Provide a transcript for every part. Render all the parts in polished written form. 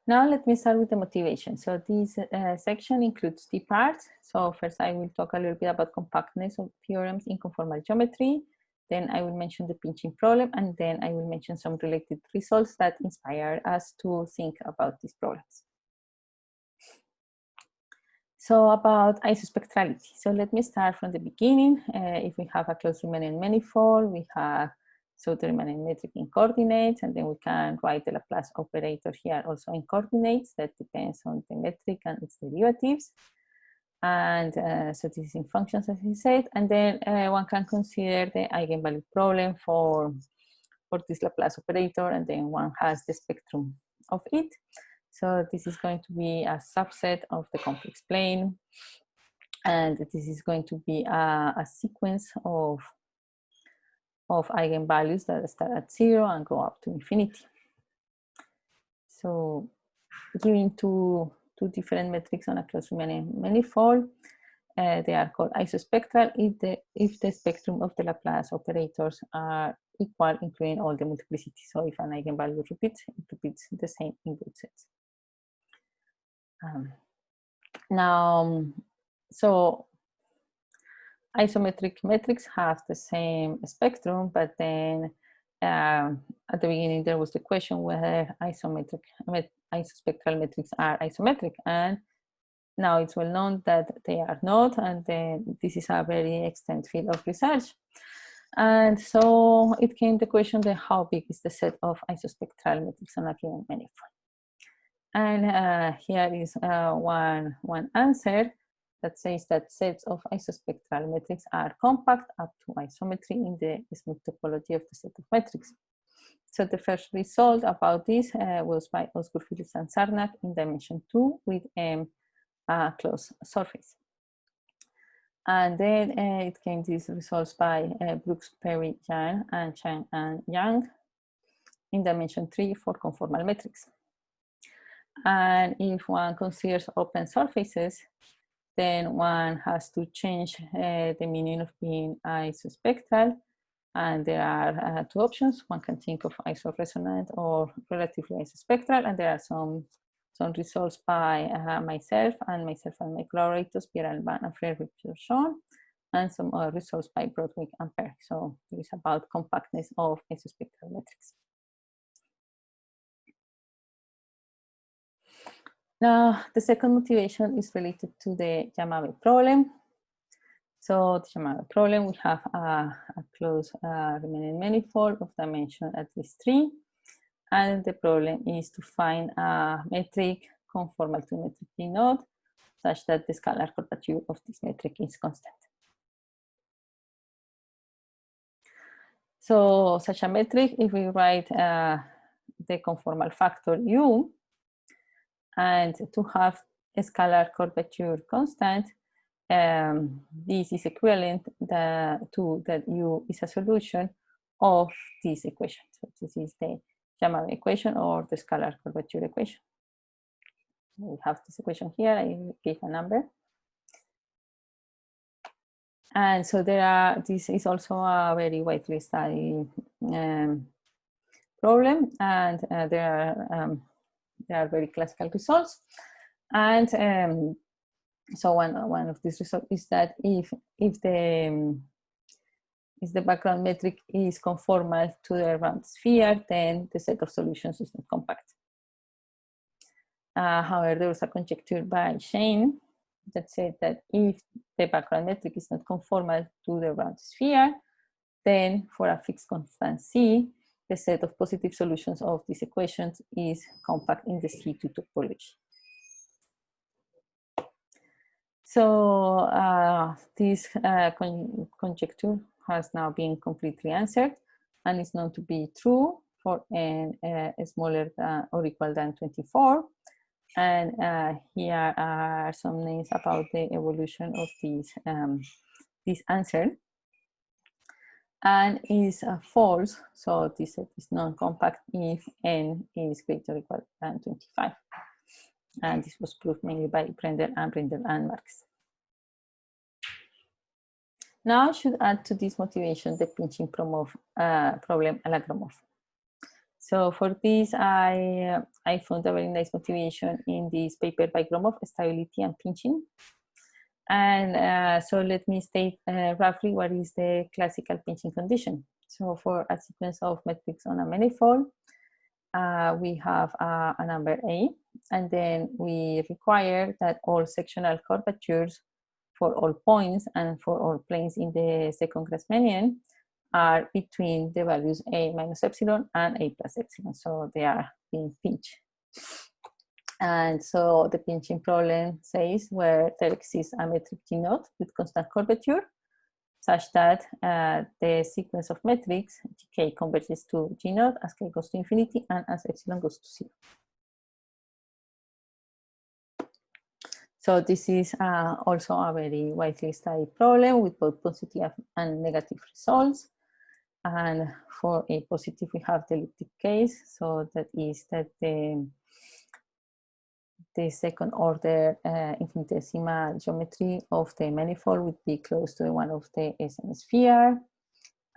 Now let me start with the motivation. So this section includes the parts. So first I will talk a little bit about compactness of theorems in conformal geometry. Then I will mention the pinching problem, and then I will mention some related results that inspire us to think about these problems. So about isospectrality. So let me start from the beginning. If we have a closed Riemannian manifold, we have the Riemannian metric in coordinates, and then we can write the Laplace operator here also in coordinates. That depends on the metric and its derivatives. And so this is in functions, as I said. And then one can consider the eigenvalue problem for this Laplace operator, and then one has the spectrum of it. So this is going to be a subset of the complex plane, and this is going to be a sequence of eigenvalues that start at 0 and go up to infinity. So giving two different metrics on a closed Riemannian manifold, they are called isospectral if the spectrum of the Laplace operators are equal, including all the multiplicity. So if an eigenvalue repeats, it repeats the same in both sets. Now, so isometric metrics have the same spectrum, but then at the beginning there was the question whether isospectral metrics are isometric, and now it's well known that they are not, and then this is a very extensive field of research. And so it came the question then how big is the set of isospectral metrics on a given manifold? And here is one answer that says that sets of isospectral metrics are compact up to isometry in the smooth topology of the set of metrics. So the first result about this was by Osgur, Phillips, and Sarnak in dimension 2 with a closed surface. And then it came these results by Brooks, Perry, Yang, and Chang and Yang in dimension 3 for conformal metrics. And if one considers open surfaces, then one has to change the meaning of being isospectral. And there are two options. One can think of isoresonant or relatively isospectral. And there are some results by myself and my collaborators, Pierre Alban and Frédéric Gershon, and some other results by Broadwick and Perry. So it is about compactness of isospectral metrics. Now, the second motivation is related to the Yamabe problem. So the Yamabe problem, we have a closed Riemannian manifold of dimension at least 3. And the problem is to find a metric conformal to metric P node such that the scalar curvature of this metric is constant. So such a metric, if we write the conformal factor U, and to have a scalar curvature constant, this is equivalent to that U is a solution of this equation. So this is the Yamabe equation or the scalar curvature equation. We have this equation here. I gave a number. And so this is also a very widely studied problem, and there are very classical results. And so one of these results is that if the background metric is conformal to the round sphere, then the set of solutions is not compact. However, there was a conjecture by Shane that said that if the background metric is not conformal to the round sphere, then for a fixed constant C, the set of positive solutions of these equations is compact in the C2 topology. So this conjecture has now been completely answered and is known to be true for n smaller than or equal than 24. And here are some names about the evolution of this answer. And is false, so this set is non-compact if n is greater or equal than 25. And this was proved mainly by Brender and Marx. Now I should add to this motivation the pinching problem Lagrange. So for this, I found a very nice motivation in this paper by Gromov, stability and pinching. And so let me state roughly what is the classical pinching condition. So for a sequence of metrics on a manifold, we have a number A, and then we require that all sectional curvatures for all points and for all planes in the second Grassmannian are between the values A minus epsilon and A plus epsilon. So they are being pinched. And so the pinching problem says where there exists a metric G naught with constant curvature, such that the sequence of metrics Gk converges to G naught as k goes to infinity and as epsilon goes to 0. So this is also a very widely studied problem with both positive and negative results. And for a positive, we have the elliptic case. So that is that the second order infinitesimal geometry of the manifold would be close to the one of the SN sphere.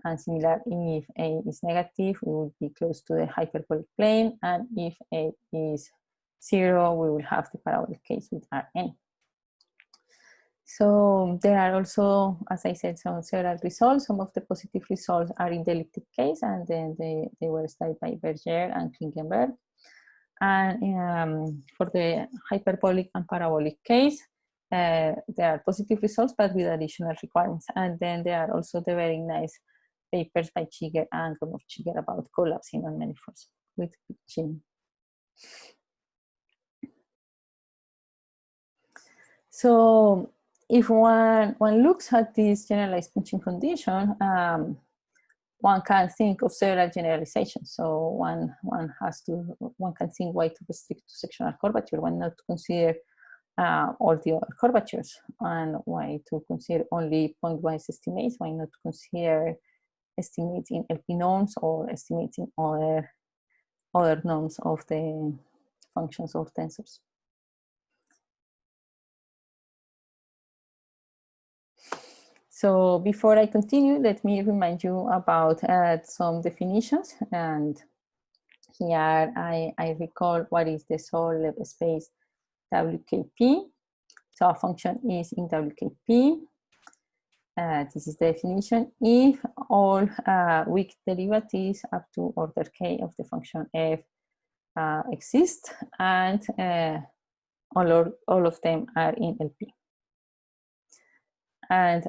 And similar, if A is negative, we will be close to the hyperbolic plane. And if A is 0, we will have the parabolic case with Rn. So there are also, as I said, several results. Some of the positive results are in the elliptic case, and then they were studied by Berger and Klingenberg. And for the hyperbolic and parabolic case, there are positive results, but with additional requirements. And then there are also the very nice papers by Gilles and Gromov about collapsing on manifolds with pinching. So if one looks at this generalized pinching condition, one can think of several generalizations. So one can think why to restrict to sectional curvature, why not to consider all the other curvatures, and why to consider only pointwise estimates, why not to consider estimates in LP norms or estimates in other norms of the functions or tensors. So before I continue, let me remind you about some definitions. And here I recall what is the Sobolev space WKP. So a function is in WKP. This is the definition. If all weak derivatives up to order k of the function f exist, and all of them are in LP. And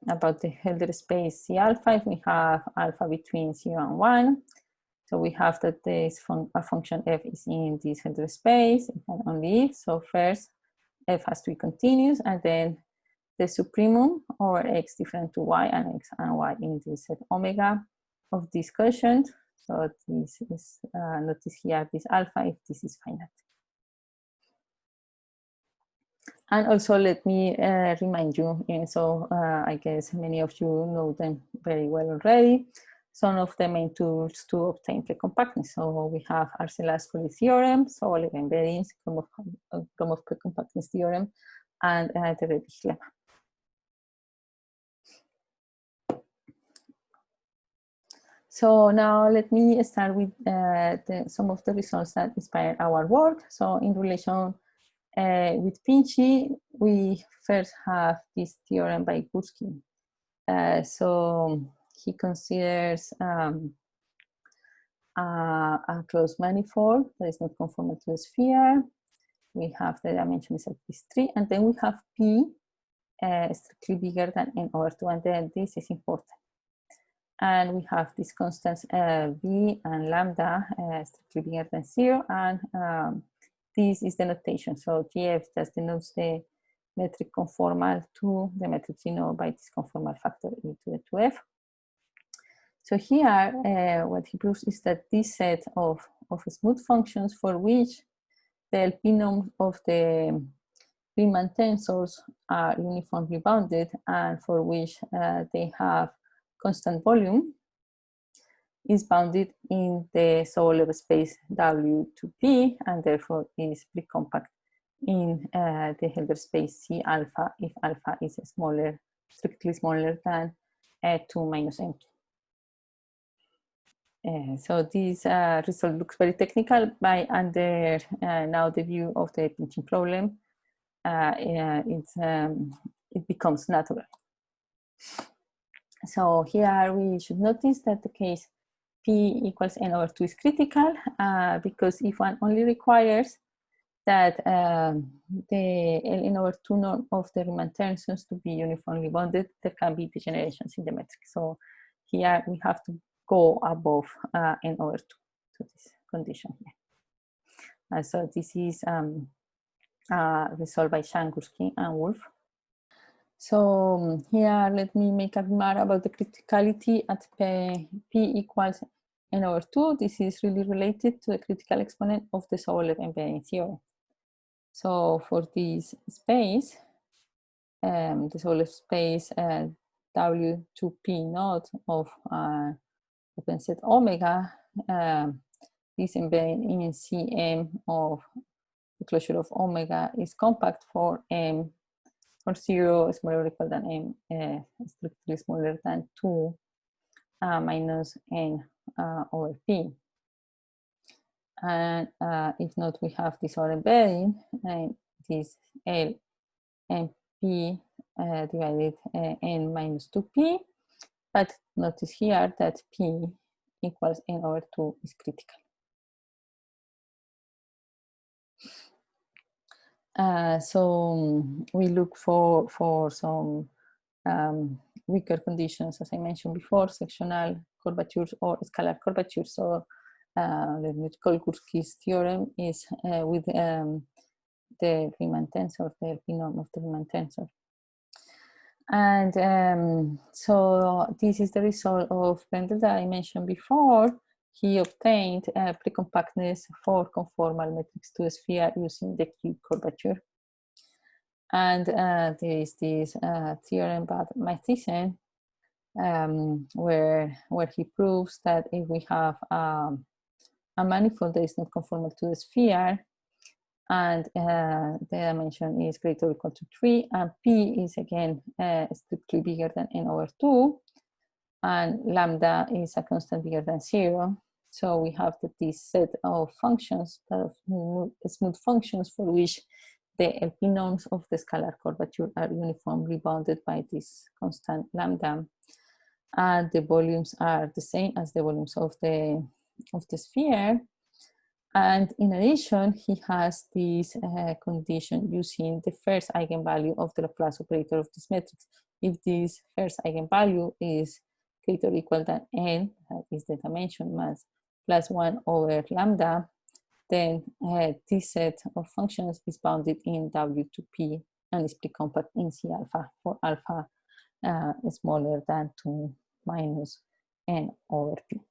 about the Hilbert space C alpha, if we have alpha between 0 and 1, so we have that this a function f is in this Hilbert space, and only if. So first, f has to be continuous, and then the supremum over x different to y and x and y in this set omega of this quotient. So this is, notice here, this alpha if this is finite. And also let me remind you, so I guess many of you know them very well already, some of the main tools to obtain precompactness. So we have Arcel's theorem, Sobolev embeddings, Gromov precompactness theorem, and the Rebbich lemma. So now let me start with some of the results that inspired our work. So in relation with Pinchy, we first have this theorem by Gursky. So he considers a closed manifold that is not conformal to a sphere. We have the dimension is at least 3, and then we have P strictly bigger than n over 2, and then this is important. And we have these constants V and lambda strictly bigger than 0, and this is the notation. So GF just denotes the metric conformal to the metric G0 by this conformal factor e to the 2f. So here, what he proves is that this set of smooth functions for which the LP norm of the Riemann tensors are uniformly bounded and for which they have constant volume is bounded in the Sobolev space W2P and therefore is precompact in the Hilbert space C alpha if alpha is smaller, strictly smaller than 2 minus n2. So this result looks very technical, but under now the view of the pinching problem, it becomes natural. So here we should notice that the case P equals n over 2 is critical because if one only requires that the n over 2 norm of the Riemann tensions to be uniformly bounded, there can be degenerations in the metric. So here we have to go above n over 2 to this condition here. So this is resolved by Shangursky and Wolf. So here, let me make a remark about the criticality at P equals n over 2. This is really related to the critical exponent of the Sobolev embedding theorem. So for this space, the Sobolev space W2P naught of open set omega, this embedding in Cm of the closure of omega is compact for M for 0 smaller or equal than M, strictly smaller than 2 minus N over P. And if not, we have this other embedding, and this L and P divided N minus 2P. But notice here that P equals N over 2 is critical. So we look for some weaker conditions, as I mentioned before, sectional curvatures or scalar curvatures. So let me recall Gursky's theorem is with the Riemann tensor, the LP norm of the Riemann tensor. And so this is the result of Brendel that I mentioned before. He obtained precompactness for conformal metrics to a sphere using the cube curvature. And there is this theorem by Matthiessen, where he proves that if we have a manifold that is not conformal to the sphere, and the dimension is greater or equal to 3, and P is again strictly bigger than n over 2, and lambda is a constant bigger than 0. So we have that this set of functions, of smooth functions for which the LP norms of the scalar curvature are uniformly bounded by this constant lambda, and the volumes are the same as the volumes of the sphere. And in addition, he has this condition using the first eigenvalue of the Laplace operator of this matrix. If this first eigenvalue is greater or equal than n, that is the dimension mass, plus 1 over lambda, then this set of functions is bounded in W2P and is precompact in C alpha for alpha smaller than 2 minus n over P.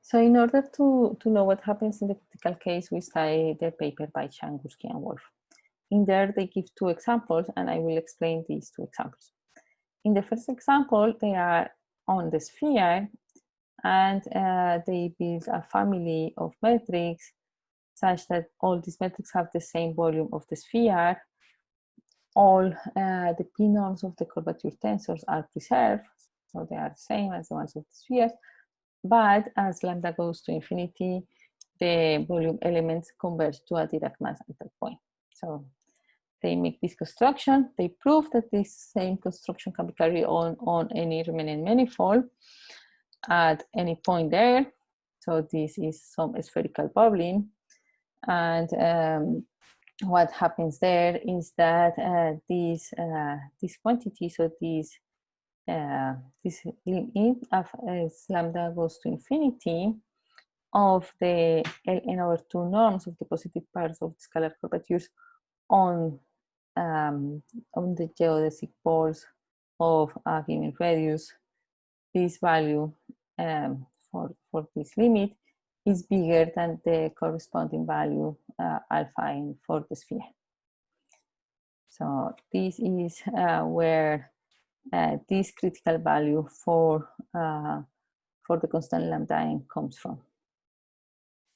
So in order to know what happens in the critical case, we study the paper by Shangursky and Wolf. In there, they give 2 examples, and I will explain these 2 examples. In the first example, they are on the sphere, and they build a family of metrics such that all these metrics have the same volume of the sphere. All the P norms of the curvature tensors are preserved, so they are the same as the ones of the spheres. But as lambda goes to infinity, the volume elements converge to a Dirac mass at that point. So they make this construction. They prove that this same construction can be carried on any Riemannian manifold at any point there. So this is some spherical bubbling. And what happens there is that this quantity, so this limit as lambda goes to infinity of the Ln over 2 norms of the positive pairs of the scalar curvatures on the geodesic poles of a given radius, this value for this limit is bigger than the corresponding value alpha n for the sphere. So this is where this critical value for the constant lambda n comes from.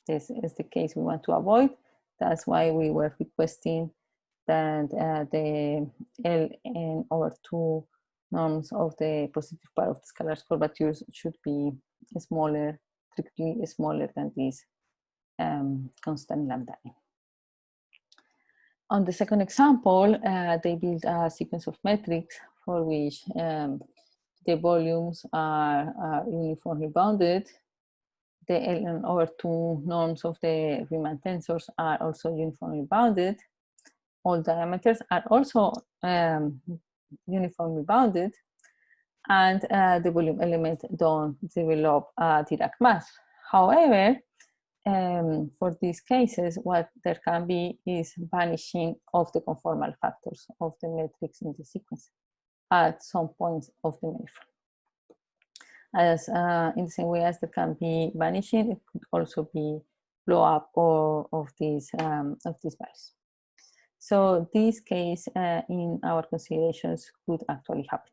This is the case we want to avoid. That's why we were requesting that the Ln over 2 norms of the positive part of the scalar curvatures should be smaller, strictly smaller than this constant lambda n. On the second example, they build a sequence of metrics for which the volumes are uniformly bounded. The ln/2 norms of the Riemann tensors are also uniformly bounded. All diameters are also uniformly bounded, and the volume element don't develop a Dirac mass. However, for these cases, what there can be is vanishing of the conformal factors of the metrics in the sequence at some points of the manifold. As in the same way as there can be vanishing, it could also be blow up of these values. So this case in our considerations could actually happen.